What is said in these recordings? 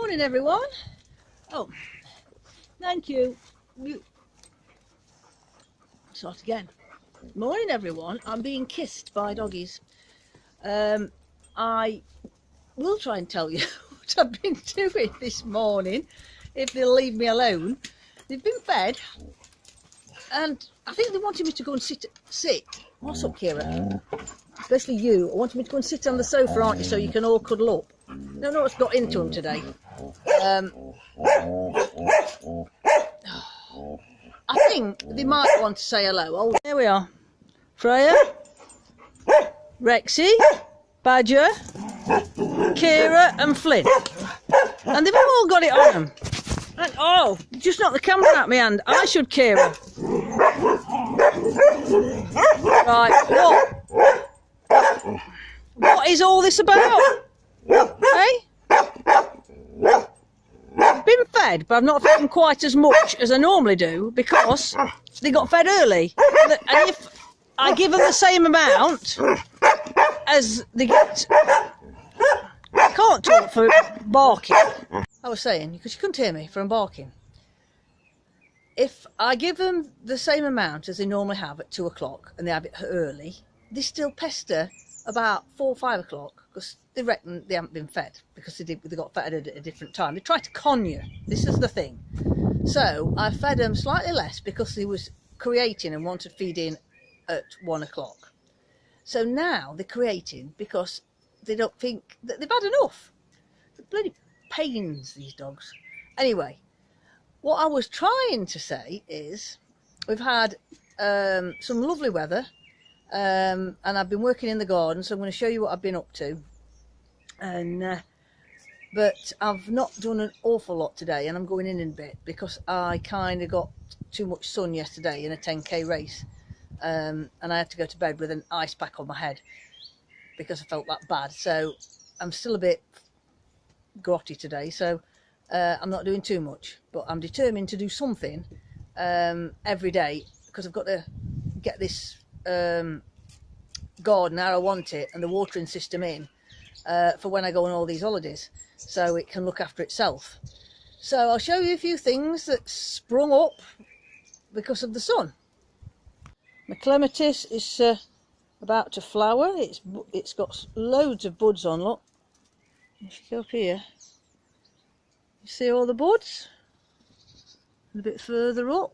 Morning everyone. Oh, thank you. Start again. Morning everyone. I'm being kissed by doggies. I will try and tell you what I've been doing this morning if they'll leave me alone. They've been fed and I think they wanted me to go and sit. What's up, Kira? Especially you. I wanted me to go and sit on the sofa, aren't you, so you can all cuddle up. I don't know what's got into them today. I think they might want to say hello. Oh, there we are. Freya, Rexy, Badger, Kira and Flynn. And they've all got it on them. And, oh, just knocked the camera out of my hand. I should, Kira. Right, what is all this about? Hey? I've been fed, but I've not fed them quite as much as I normally do because they got fed early. And if I give them the same amount as they get... I can't talk for barking. I was saying, because you couldn't hear me from barking. If I give them the same amount as they normally have at 2 o'clock and they have it early, they still pester about 4 or 5 o'clock because they reckon they haven't been fed because they got fed at a different time. They try to con you. This is the thing. So I fed them slightly less because they was creating and wanted feeding at 1 o'clock. So now they're creating because they don't think that they've had enough. The bloody pains, these dogs. Anyway, what I was trying to say is we've had some lovely weather and I've been working in the garden, so I'm going to show you what I've been up to. And but I've not done an awful lot today, and I'm going in a bit because I kind of got too much sun yesterday in a 10k race, and I had to go to bed with an ice pack on my head because I felt that bad. So I'm still a bit grotty today, so I'm not doing too much, but I'm determined to do something every day because I've got to get this garden how I want it and the watering system in for when I go on all these holidays, so it can look after itself. So I'll show you a few things that sprung up because of the sun. My clematis is about to flower. It's got loads of buds on, look. If you go up here, you see all the buds? And a bit further up,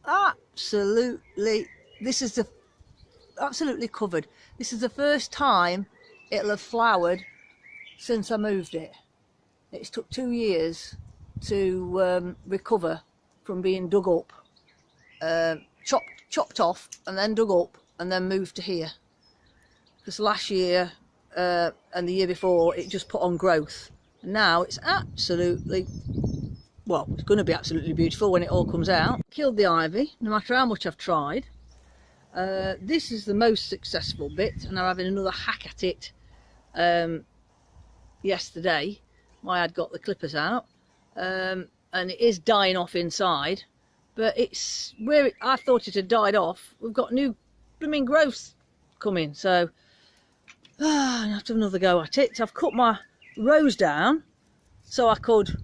absolutely, this is absolutely covered. This is the first time it'll have flowered since I moved it. It's took 2 years to recover from being dug up, chopped off and then dug up and then moved to here. Because last year and the year before it just put on growth. And now it's absolutely, well, it's going to be absolutely beautiful when it all comes out. Killed the ivy, no matter how much I've tried. This is the most successful bit, and I'm having another hack at it yesterday. I had got the clippers out, and it is dying off inside, but it's where I thought it had died off. We've got new blooming growth coming, so I have to have another go at it. I've cut my rose down so I could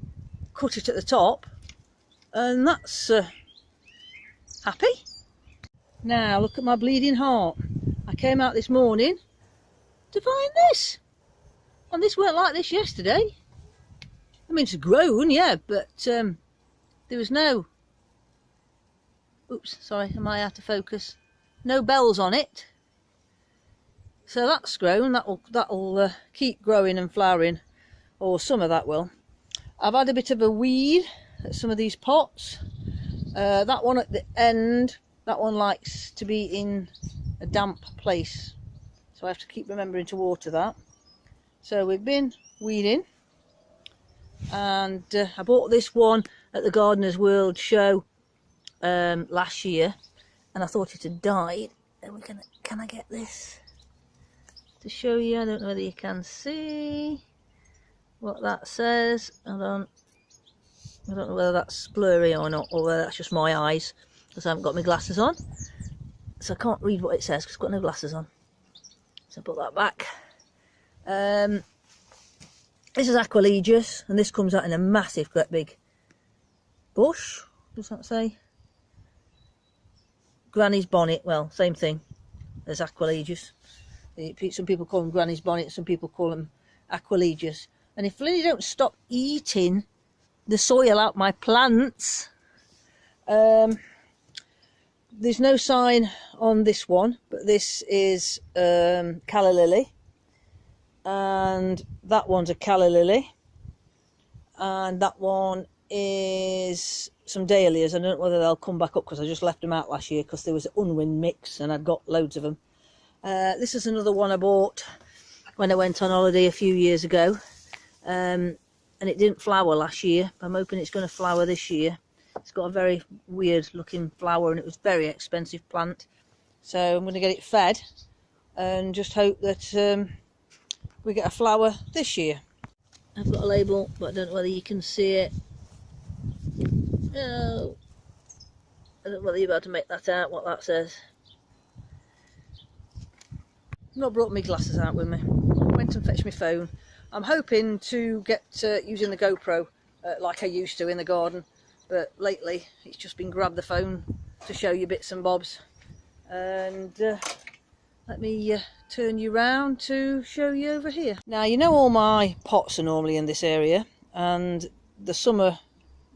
cut it at the top, and that's happy. Now look at my bleeding heart. I came out this morning to find this, and this weren't like this yesterday. I mean, it's grown, yeah, but there was no, oops, sorry, am I out of focus? No bells on it. So that's grown. That'll keep growing and flowering, or some of that will. I've had a bit of a weed at some of these pots. That one at the end, that one likes to be in a damp place, so I have to keep remembering to water that. So we've been weeding, and I bought this one at the Gardener's World show last year, and I thought it had died. And can I get this to show you? I don't know whether you can see what that says. I don't know whether that's blurry or not, or whether that's just my eyes because I haven't got my glasses on, so I can't read what it says because I've got no glasses on. So I put that back. This is aprill, and this comes out in a massive, great big bush. Does that say? Granny's bonnet. Well, same thing as aprill. Some people call them Granny's bonnet, some people call them aprill. And if Lily don't stop eating the soil out my plants, there's no sign on this one, but this is calla lily, and that one's a calla lily, and that one is some dahlias. I don't know whether they'll come back up because I just left them out last year because there was an unwind mix and I'd got loads of them. This is another one I bought when I went on holiday a few years ago, and it didn't flower last year. I'm hoping it's going to flower this year. It's got a very weird looking flower and it was a very expensive plant, so I'm going to get it fed and just hope that we get a flower this year. I've got a label, but I don't know whether you can see it. No, I don't know whether you're about to make that out, what that says. I've not brought my glasses out with me. I went and fetched my phone. I'm hoping to get using the GoPro like I used to in the garden, but lately it's just been grab the phone to show you bits and bobs. And let me turn you round to show you over here. Now, you know all my pots are normally in this area, and the summer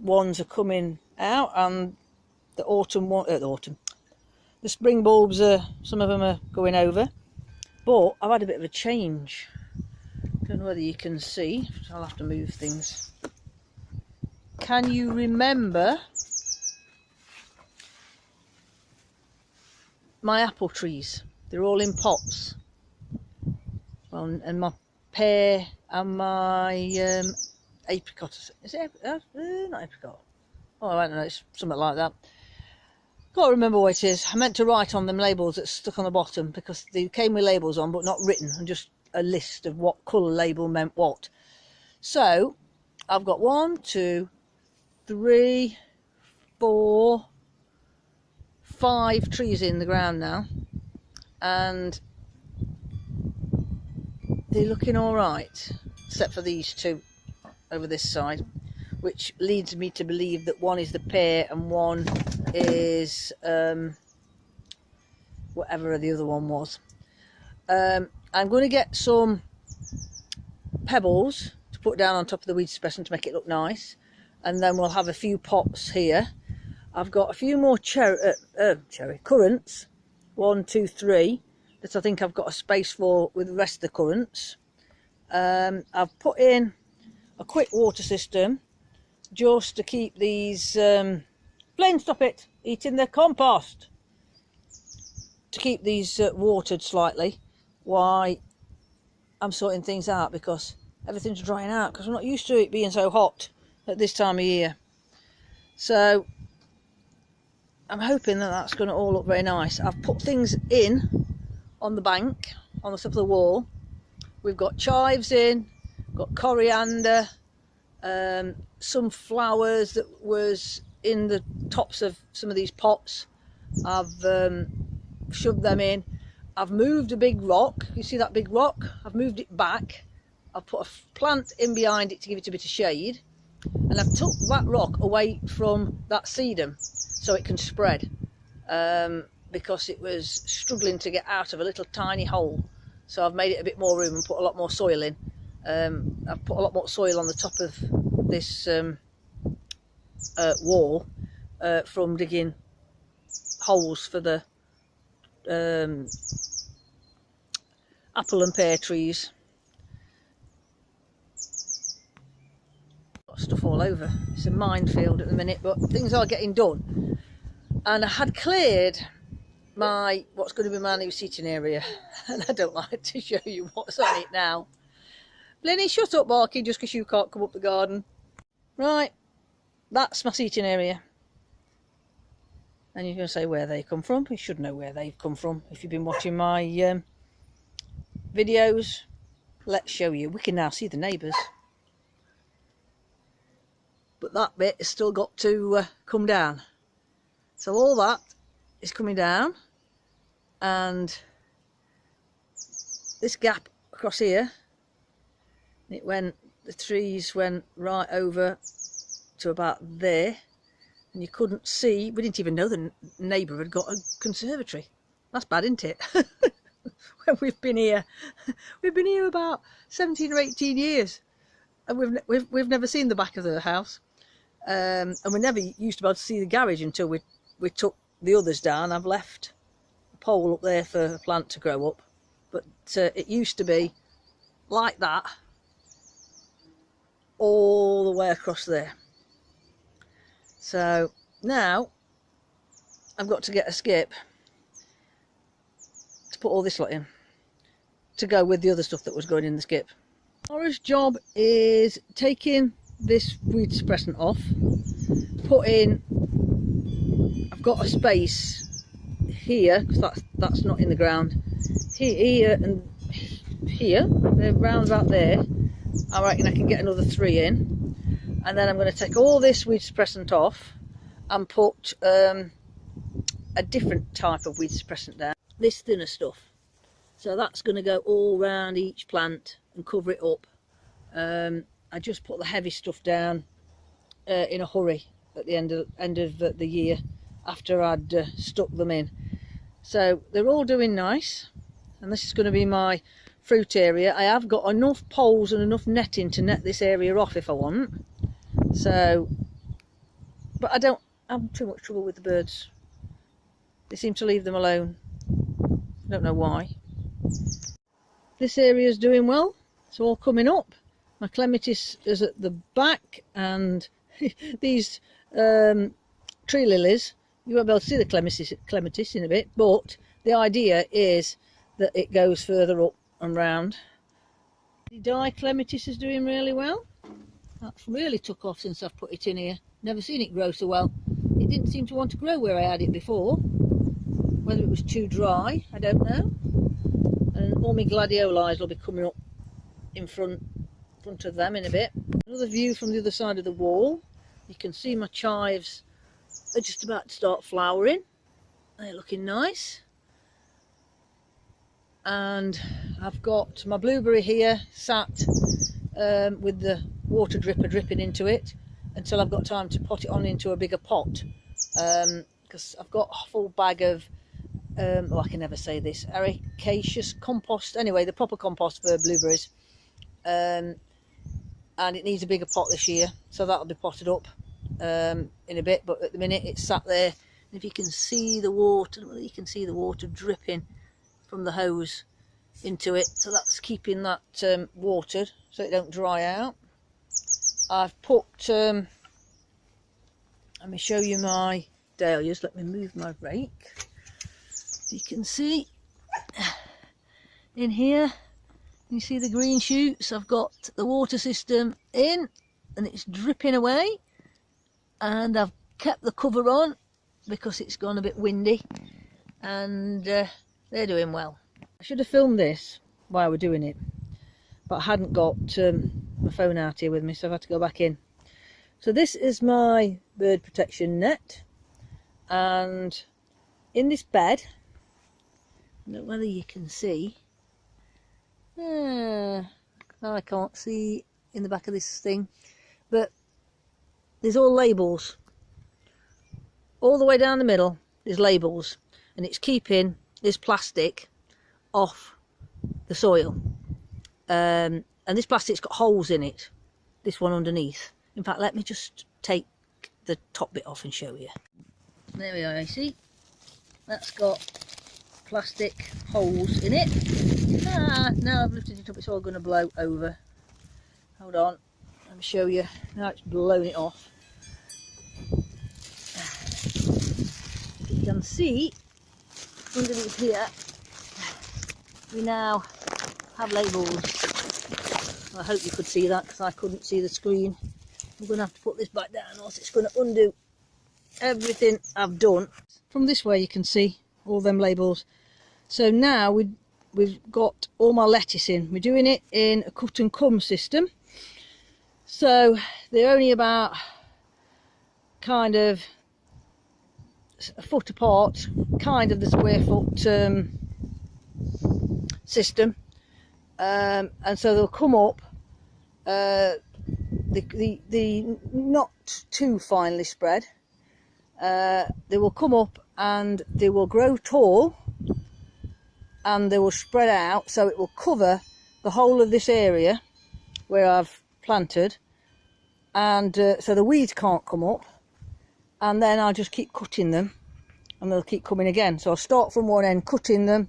ones are coming out, and the autumn one, the spring bulbs are, some of them are going over. But I've had a bit of a change. Don't know whether you can see. I'll have to move things. Can you remember my apple trees? They're all in pots. Well, and my pear and my apricot. Is it not apricot? Oh, I don't know. It's something like that. Can't remember what it is. I meant to write on them labels that's stuck on the bottom because they came with labels on but not written, and just a list of what colour label meant what. So I've got 1, 2, 3, 4, 5 trees in the ground now, and they're looking all right, except for these 2 over this side, which leads me to believe that one is the pear and one is whatever the other one was. I'm going to get some pebbles to put down on top of the weed suppressant to make it look nice, and then we'll have a few pots here. I've got a few more currants, 1, 2, 3, that I think I've got a space for with the rest of the currants. I've put in a quick water system just to keep these Blaine, stop it, eating the compost, to keep these watered slightly while I'm sorting things out, because everything's drying out because I'm not used to it being so hot at this time of year. So I'm hoping that that's going to all look very nice. I've put things in on the bank, on the top of the wall. We've got chives in, got coriander, some flowers that was in the tops of some of these pots. I've shoved them in. I've moved a big rock. You see that big rock? I've moved it back. I've put a plant in behind it to give it a bit of shade, and I've took that rock away from that sedum so it can spread, because it was struggling to get out of a little tiny hole. So I've made it a bit more room and put a lot more soil in. I've put a lot more soil on the top of this wall from digging holes for the apple and pear trees. Got stuff all over. It's a minefield at the minute, but things are getting done. And I had cleared my what's going to be my new seating area, and I don't like to show you what's on it now. Blinny, shut up, Barky, just because you can't come up the garden. Right, that's my seating area. And you're going to say where they come from. You should know where they've come from if you've been watching my videos. Let's show you. We can now see the neighbours, but that bit has still got to come down. So all that is coming down, and this gap across here, it went the trees went right over to about there, and you couldn't see. We didn't even know the neighbour had got a conservatory. That's bad, isn't it? When we've been here about 17 or 18 years, and we've never seen the back of the house, and we never used to be able to see the garage until we took the others down. I've left a pole up there for a plant to grow up, but it used to be like that all the way across there. So now I've got to get a skip to put all this lot in to go with the other stuff that was going in the skip. Laura's job is taking this weed suppressant off, I've got a space here because that's not in the ground, here and here, they're round about there. I reckon I can get another 3 in, and then I'm going to take all this weed suppressant off and put a different type of weed suppressant down, this thinner stuff. So that's going to go all round each plant and cover it up. I just put the heavy stuff down in a hurry at the end of the year after I'd stuck them in. So they're all doing nice, and this is going to be my fruit area. I have got enough poles and enough netting to net this area off if I want. So, but I don't have too much trouble with the birds. They seem to leave them alone. I don't know why. This area is doing well. It's all coming up. My clematis is at the back, and these tree lilies, you won't be able to see the clematis in a bit, but the idea is that it goes further up and round. The dye clematis is doing really well. That's really took off since I've put it in here. Never seen it grow so well. It didn't seem to want to grow where I had it before. Whether it was too dry, I don't know. And all my gladioli will be coming up in front of them in a bit. Another view from the other side of the wall. You can see my chives are just about to start flowering. They're looking nice. And I've got my blueberry here sat with the water dripper dripping into it until I've got time to pot it on into a bigger pot, because I've got a full bag of I can never say this, ericaceous compost, anyway, the proper compost for blueberries, and it needs a bigger pot this year, so that'll be potted up in a bit. But at the minute it's sat there, and if you can see the water, well, you can see the water dripping from the hose into it, so that's keeping that watered so it don't dry out. I've put let me show you my dahlias. Let me move my rake. You can see in here, you see the green shoots. I've got the water system in and it's dripping away, and I've kept the cover on because it's gone a bit windy, and they're doing well. I should have filmed this while we're doing it, but I hadn't got my phone out here with me, so I've had to go back in. So this is my bird protection net, and in this bed, I don't know whether you can see, I can't see in the back of this thing, but there's all labels all the way down the middle. There's labels, and it's keeping this plastic off the soil, and this plastic's got holes in it, this one underneath. In fact, let me just take the top bit off and show you. There we are, you see, that's got plastic holes in it. Now I've lifted it up, it's all going to blow over. Hold on, let me show you. Now it's blown it off. You can see underneath here we now have labels. I hope you could see that, because I couldn't see the screen. I'm going to have to put this back down, or else it's going to undo everything I've done. From this way you can see all them labels. So now we've got all my lettuce in. We're doing it in a cut and come system, so they're only about kind of a foot apart, kind of the square foot system, and so they'll come up the not too finely spread, they will come up and they will grow tall, and they will spread out, so it will cover the whole of this area where I've planted, and so the weeds can't come up, and then I'll just keep cutting them and they'll keep coming again. So I'll start from one end cutting them,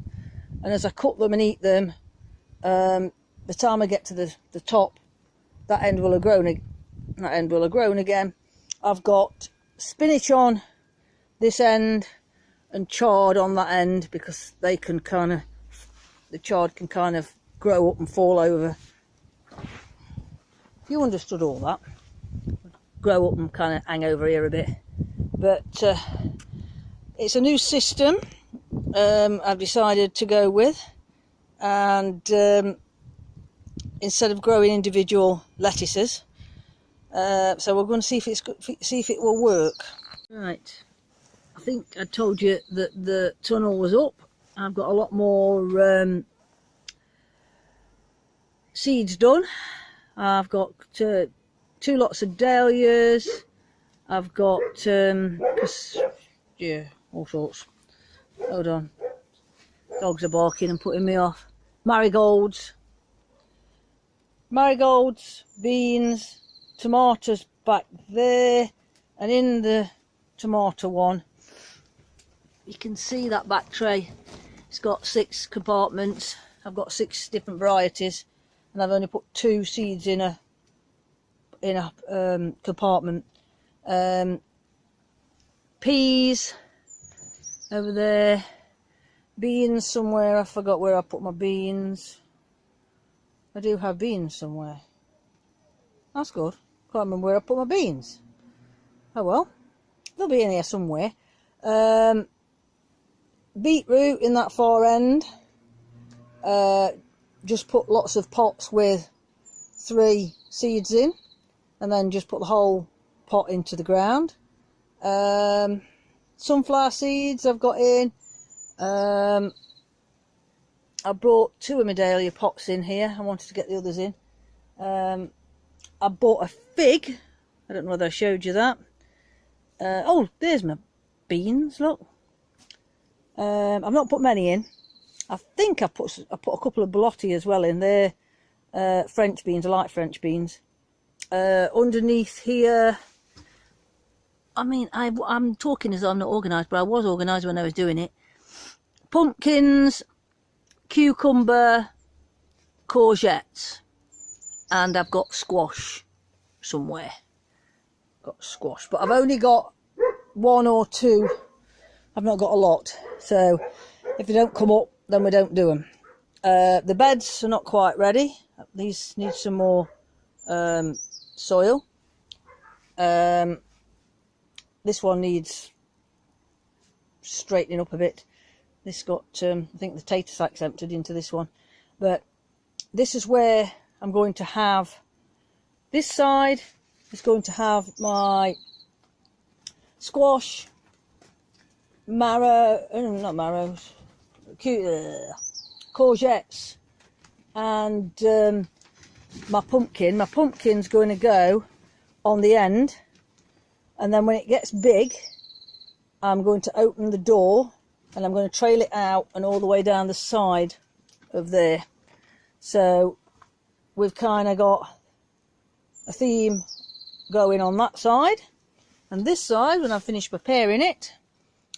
and as I cut them and eat them, the time I get to the top, that end will have grown again. I've got spinach on this end and chard on that end, because they can kind of, the chard can kind of grow up and fall over. If you understood all that, grow up and kind of hang over here a bit. But it's a new system I've decided to go with, and instead of growing individual lettuces, so we're going to see if it will work. Right, I think I told you that the tunnel was up. I've got a lot more seeds done. I've got 2 lots of dahlias. I've got yeah, all sorts. Hold on, dogs are barking and putting me off. Marigolds, beans, tomatoes back there, and in the tomato one you can see that back tray. It's got 6 compartments. I've got 6 different varieties, and I've only put 2 seeds in a compartment. Peas over there, beans somewhere. I forgot where I put my beans. I do have beans somewhere. That's good. Can't remember where I put my beans. Oh well, they'll be in here somewhere. Beetroot in that far end. Just put lots of pots with 3 seeds in, and then just put the whole pot into the ground. Sunflower seeds I've got in. I brought 2 of my dahlia pots in here. I wanted to get the others in. I bought a fig. I don't know whether I showed you that. Oh, there's my beans, look. I've not put many in. I think I put a couple of bolotti as well in there. French beans, I like French beans. Underneath here, I mean, I'm talking as though I'm not organised, but I was organised when I was doing it. Pumpkins, cucumber, courgettes, and I've got squash somewhere. Got squash, but I've only got 1 or 2. I've not got a lot, so if they don't come up, then we don't do them. The beds are not quite ready. These need some more soil. This one needs straightening up a bit. This got, I think the tater sack's emptied into this one. But this is where I'm going to have, this side is going to have my squash, not marrows, courgettes, and my pumpkin. My pumpkin's going to go on the end, and then when it gets big, I'm going to open the door and I'm going to trail it out and all the way down the side of there. So we've kind of got a theme going on that side, and this side, when I've finished preparing it,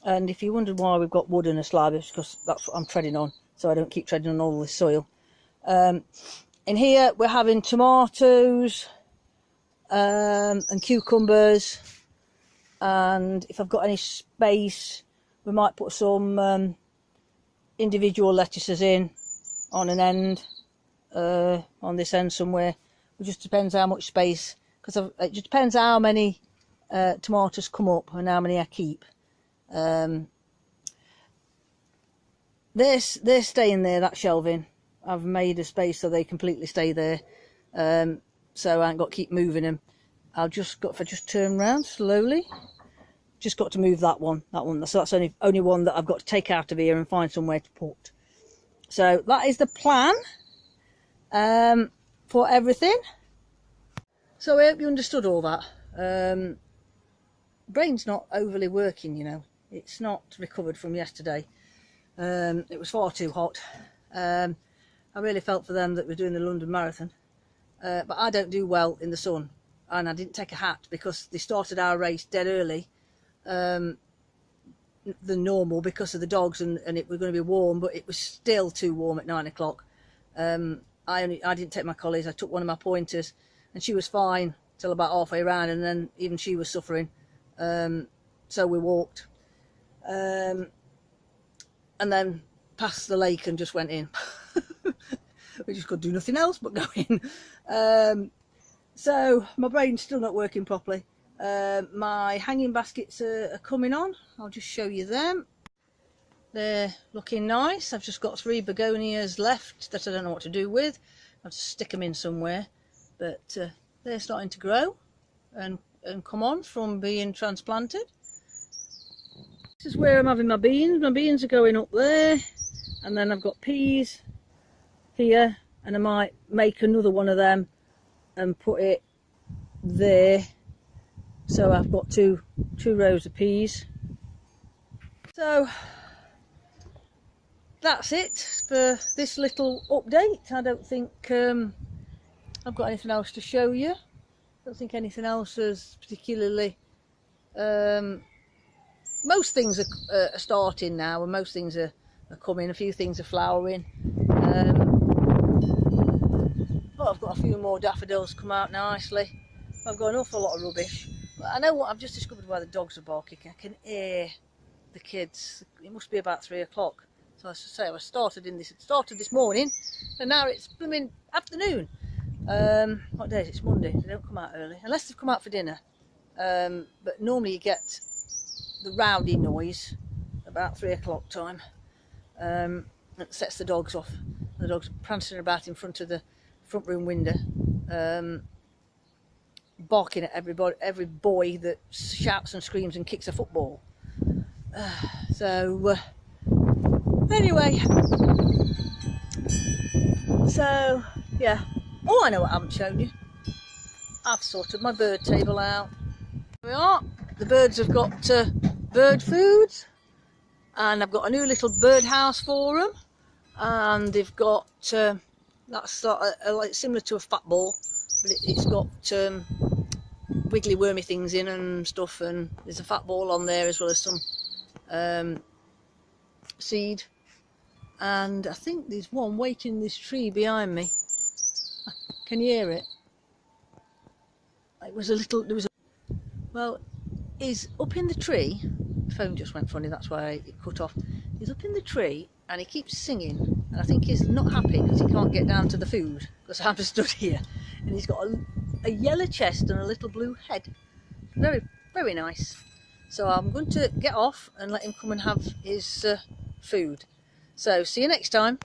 and if you wondered why we've got wood in a slab, it's because that's what I'm treading on, so I don't keep treading on all this soil. In here we're having tomatoes and cucumbers, and if I've got any space we might put some individual lettuces in on an end, on this end somewhere. It just depends how much space, because it just depends how many tomatoes come up and how many I keep. They're staying there, that shelving. I've made a space so they completely stay there, so I ain't got to keep moving them. If I just turn around slowly, just got to move that one. So that's only one that I've got to take out of here and find somewhere to put. So that is the plan for everything. So I hope you understood all that. Brain's not overly working, you know. It's not recovered from yesterday. It was far too hot. I really felt for them that were doing the London Marathon. But I don't do well in the sun. And I didn't take a hat because they started our race dead early than normal because of the dogs, and it was going to be warm, but it was still too warm at 9 o'clock. I didn't take my collies. I took one of my pointers and she was fine till about halfway around, and then even she was suffering. So we walked and then past the lake and just went in. We just could do nothing else but go in. So my brain's still not working properly. My hanging baskets are coming on. I'll just show you them. They're looking nice. I've just got 3 begonias left that I don't know what to do with. I'll just stick them in somewhere, but they're starting to grow and come on from being transplanted. This is where I'm having my beans. My beans are going up there, and then I've got peas here, and I might make another one of them and put it there. So I've got two rows of peas. So that's it for this little update. I don't think I've got anything else to show you. I don't think anything else is particularly... most things are starting now, and most things are coming. A few things are flowering. But I've got a few more daffodils come out nicely. I've got an awful lot of rubbish. But I know what I've just discovered why the dogs are barking. I can hear the kids. It must be about 3 o'clock. So I should say I started this morning, and now it's blooming afternoon. What day is it? It's Monday. They don't come out early unless they've come out for dinner. But normally you get the rowdy noise about 3 o'clock time. That sets the dogs off. The dogs are prancing about in front of the front room window, barking at every boy that shouts and screams and kicks a football. Anyway, so yeah. Oh, I know what I haven't shown you. I've sorted my bird table out. Here we are. The birds have got bird food, and I've got a new little bird house for them, and they've got that's like similar to a fat ball, but it's got wiggly wormy things in and stuff, and there's a fat ball on there as well as some seed. And I think there's one waiting in this tree behind me. Can you hear it? Well, he's up in the tree. The phone just went funny, that's why it cut off. He's up in the tree and he keeps singing, and I think he's not happy because he can't get down to the food because I'm stood here. And he's got a yellow chest and a little blue head. Very, very nice. So I'm going to get off and let him come and have his food. So see you next time.